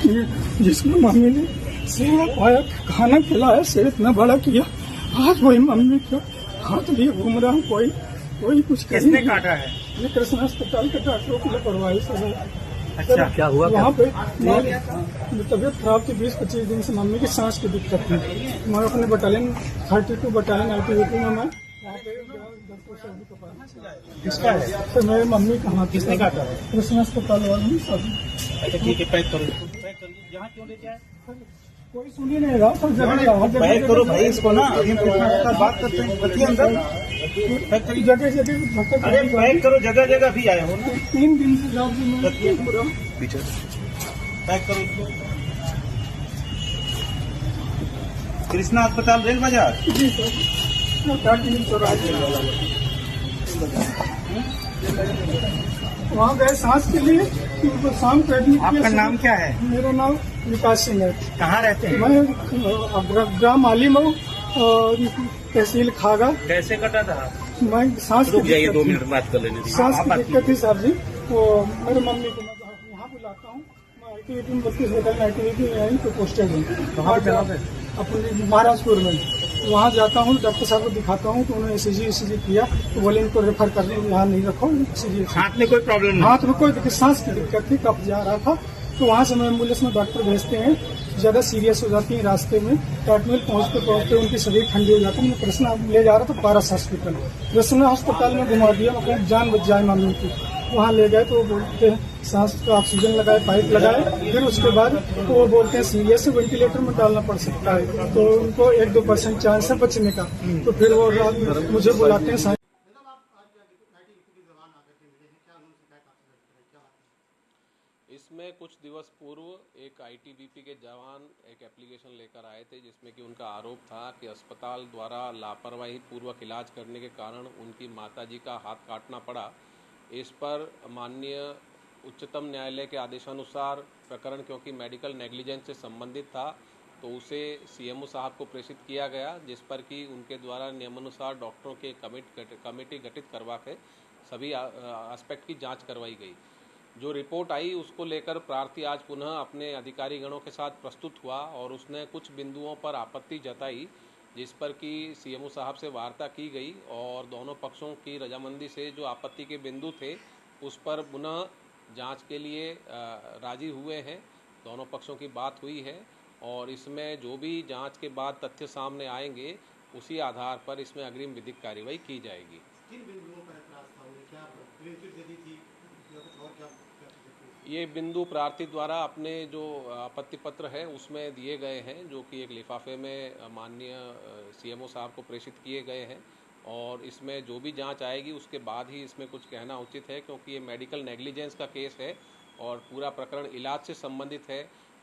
ये जिसमें मम्मी ने सेवा पाया, खाना खिलाया, से इतना बड़ा किया, आज वही मम्मी का हाथ लिए घूम रहा हूँ। कोई कुछ किसने काटा है? ये कृष्णा अस्पताल के डॉक्टरों की लापरवाही से है। अच्छा, क्या हुआ? वहाँ पे तबीयत खराब थी, 20-25 दिन से मम्मी की सांस की दिक्कत थी। मैं अपने बटालियन 32 बटालियन ITBP में मैं यहाँ पे डॉक्टर साहब के पास। किसका है? तो मेरे मम्मी का हाथ किसने काटा है? कृष्णा अस्पताल वालों ने सब। अच्छा ठीक है, पैक करो, पैक करो। यहाँ क्यों लेके आए? कोई सुन ही नहीं रहा, सब जगह पैक करो भाई इसको ना, अभी बात करते हैं। रखिए अंदर, पैक करिए। जगह अरे पैक करो, जगह जगह भी आए हो ना। 3 दिन से जॉब में रखिए पीछे, पैक करो इसको। कृष्णा अस्पताल, रेल बाजार। जी सर, वहाँ गए सांस के लिए, उनको शाम को एडमिट किया। आपका नाम क्या है? मेरा नाम विकास सिंह है। कहाँ रहते हैं? मैं ग्राम आलिमऊ, तहसील खागा। कैसे कटा था? मैं सांस रुक जाइए, 2 मिनट बात कर लेने दीजिए। सांस की दिक्कत थी सर जी। वो मेरे मम्मी को मैं यहाँ बुलाता हूँ। मैं ITBP में 32 बटालियन ITBP में यहीं पे पोस्टेड हूँ। अपने महाराजपुर में वहाँ जाता हूँ, डॉक्टर साहब को दिखाता हूँ तो उन्होंने ECG किया तो बोले इनको रेफर कर दो, यहाँ नहीं रखो। हाथ में कोई प्रॉब्लम नहीं? हाथ में कोई सांस की दिक्कत थी, कब जा रहा था तो वहाँ से मैं एम्बुलेंस में डॉक्टर भेजते हैं। ज्यादा सीरियस हो जाती है रास्ते में, काटमिल पहुँचते उनकी शरीर ठंडी हो जाती है। मैं कृष्णा ले जा रहा था पारस हॉस्पिटल, कृष्णा अस्पताल में घुमा दिया, मतलब जान बच जाए मम्मी की। वहाँ ले गए तो वो बोलते हैं सांस का ऑक्सीजन लगाए, पाइप लगाए, फिर उसके बाद तो वो बोलते हैं सीरियस है, वेंटिलेटर में डालना पड़ सकता है, तो उनको 1-2% चांस है बचने का। तो फिर वो मुझे बुलाते हैं। इसमें कुछ दिवस पूर्व एक ITBP के जवान एक एप्लीकेशन लेकर आए थे जिसमें कि उनका आरोप था कि अस्पताल द्वारा लापरवाही पूर्वक इलाज करने के कारण उनकी माताजी का हाथ काटना पड़ा। इस पर माननीय उच्चतम न्यायालय के आदेशानुसार प्रकरण, क्योंकि मेडिकल नेग्लिजेंस से संबंधित था, तो उसे CMO साहब को प्रेषित किया गया, जिस पर कि उनके द्वारा नियमानुसार डॉक्टरों के कमेटी गठित करवा के सभी एस्पेक्ट की जांच करवाई गई। जो रिपोर्ट आई उसको लेकर प्रार्थी आज पुनः अपने अधिकारी गणों के साथ प्रस्तुत हुआ और उसने कुछ बिंदुओं पर आपत्ति जताई, जिस पर कि CMO साहब से वार्ता की गई और दोनों पक्षों की रजामंदी से जो आपत्ति के बिंदु थे उस पर पुनः जांच के लिए राजी हुए हैं। दोनों पक्षों की बात हुई है और इसमें जो भी जांच के बाद तथ्य सामने आएंगे उसी आधार पर इसमें अग्रिम विधिक कार्यवाही की जाएगी। किन बिंदुओं पर एतराज था? क्या दे दी थी या कुछ और? क्या ये बिंदु प्रार्थी द्वारा अपने जो आपत्ति पत्र है उसमें दिए गए हैं, जो कि एक लिफाफे में माननीय CMO साहब को प्रेषित किए गए हैं और इसमें जो भी जांच आएगी उसके बाद ही इसमें कुछ कहना उचित है, क्योंकि ये मेडिकल नेग्लिजेंस का केस है और पूरा प्रकरण इलाज से संबंधित है।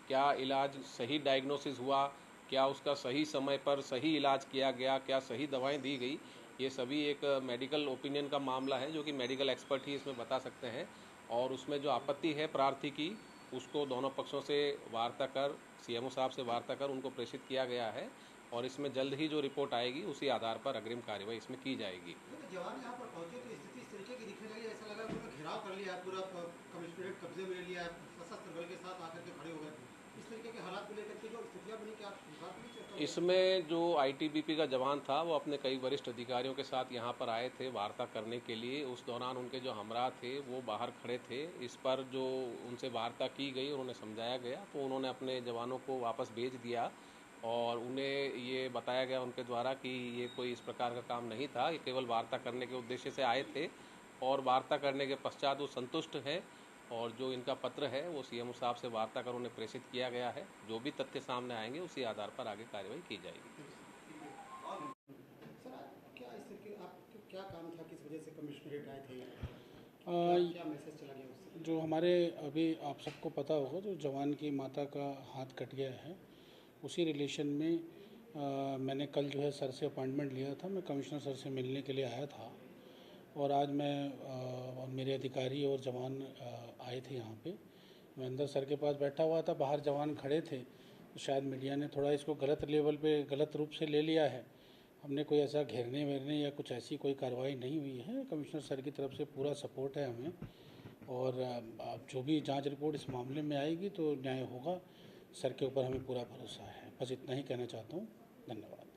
क्या इलाज सही डायग्नोसिस हुआ, क्या उसका सही समय पर सही इलाज किया गया, क्या सही दवाएं दी गई, ये सभी एक मेडिकल ओपिनियन का मामला है जो कि मेडिकल एक्सपर्ट ही इसमें बता सकते हैं। और उसमें जो आपत्ति है प्रार्थी की उसको दोनों पक्षों से वार्ता कर, CMO साहब से वार्ता कर उनको प्रेषित किया गया है और इसमें जल्द ही जो रिपोर्ट आएगी उसी आधार पर अग्रिम कार्यवाही इसमें की जाएगी। जवान यहाँ पर पहुंचे तो स्थिति इस तरीके की दिखने लगी, ऐसा लगा उन्होंने घेराव कर लिया, पूरा कमिश्नरेट कब्जे में ले लिया, सशस्त्र बल के साथ आकर के खड़े हो गए। इस तरीके के हालात को लेकर के जो स्थितियाँ बनी, क्या इसमें जो ITBP का जवान था वो अपने कई वरिष्ठ अधिकारियों के साथ यहाँ पर आए थे वार्ता करने के लिए। उस दौरान उनके जो हमराह थे वो बाहर खड़े थे। इस पर जो उनसे वार्ता की गई, उन्हें समझाया गया तो उन्होंने अपने जवानों को वापस भेज दिया और उन्हें ये बताया गया उनके द्वारा कि ये कोई इस प्रकार का काम नहीं था, ये केवल वार्ता करने के उद्देश्य से आए थे और वार्ता करने के पश्चात वो संतुष्ट हैं और जो इनका पत्र है वो CMO साहब से वार्ता कर उन्हें प्रेषित किया गया है। जो भी तथ्य सामने आएंगे उसी आधार पर आगे कार्रवाई की जाएगी। क्या इस तरीके आपका क्या काम था, किस वजह से कमिश्नरेट आए थे, क्या मैसेज चला गया उससे? जो हमारे अभी आप सबको पता होगा, जो जवान की माता का हाथ कट गया है उसी रिलेशन में मैंने कल जो है सर से अपॉइंटमेंट लिया था। मैं कमिश्नर सर से मिलने के लिए आया था और आज मैं और मेरे अधिकारी और जवान आए थे यहाँ पे। मैं अंदर सर के पास बैठा हुआ था, बाहर जवान खड़े थे, तो शायद मीडिया ने थोड़ा इसको गलत लेवल पे गलत रूप से ले लिया है। हमने कोई ऐसा घेरने वेरने या कुछ ऐसी कोई कार्रवाई नहीं हुई है। कमिश्नर सर की तरफ से पूरा सपोर्ट है हमें और अब जो भी जांच रिपोर्ट इस मामले में आएगी तो न्याय होगा। सर के ऊपर हमें पूरा भरोसा है। बस इतना ही कहना चाहता हूँ। धन्यवाद।